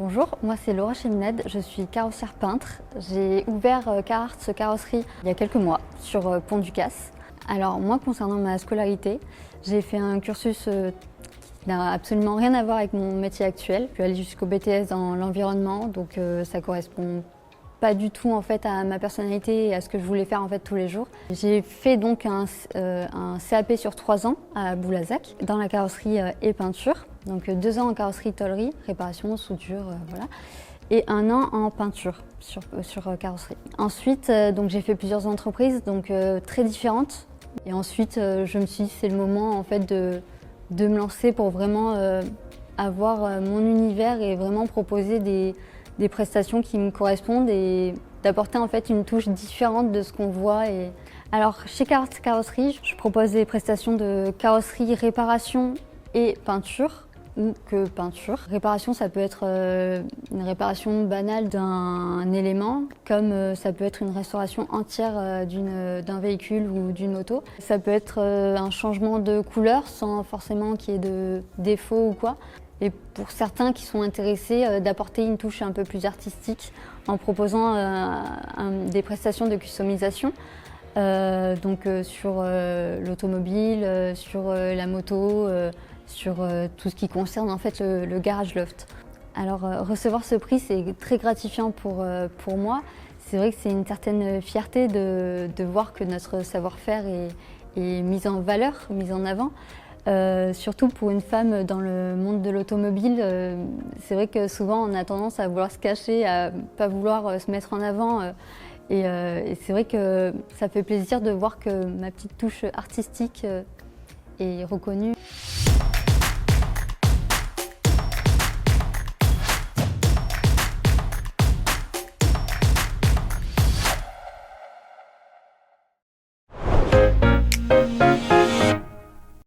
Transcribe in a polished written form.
Bonjour, moi c'est Laura Cheminade, je suis carrossière peintre. J'ai ouvert Cararts Carrosserie il y a quelques mois sur Pont-du-Casse. Alors moi concernant ma scolarité, j'ai fait un cursus qui n'a absolument rien à voir avec mon métier actuel. Je suis allée jusqu'au BTS dans l'environnement, donc ça correspond pas du tout en fait à ma personnalité et à ce que je voulais faire en fait tous les jours. J'ai fait donc un CAP sur 3 ans à Boulazac dans la carrosserie et peinture. Donc 2 ans en carrosserie tôlerie, réparation, soudure, voilà. Et 1 an en peinture sur carrosserie. Ensuite, donc j'ai fait plusieurs entreprises, donc très différentes. Et ensuite, je me suis dit c'est le moment en fait de me lancer pour vraiment avoir mon univers et vraiment proposer des prestations qui me correspondent et d'apporter en fait une touche différente de ce qu'on voit. Alors chez Cararts Carrosserie, je propose des prestations de carrosserie, réparation et peinture ou que peinture. Réparation, ça peut être une réparation banale d'un élément, comme ça peut être une restauration entière d'un véhicule ou d'une auto. Ça peut être un changement de couleur sans forcément qu'il y ait de défaut ou quoi. Et pour certains qui sont intéressés, d'apporter une touche un peu plus artistique en proposant des prestations de customisation. Sur l'automobile, sur la moto, sur tout ce qui concerne en fait le garage loft. Alors recevoir ce prix, c'est très gratifiant pour moi. C'est vrai que c'est une certaine fierté de voir que notre savoir-faire est mis en valeur, mis en avant. Surtout pour une femme dans le monde de l'automobile, c'est vrai que souvent on a tendance à vouloir se cacher, à pas vouloir se mettre en avant. Et c'est vrai que ça fait plaisir de voir que ma petite touche artistique est reconnue.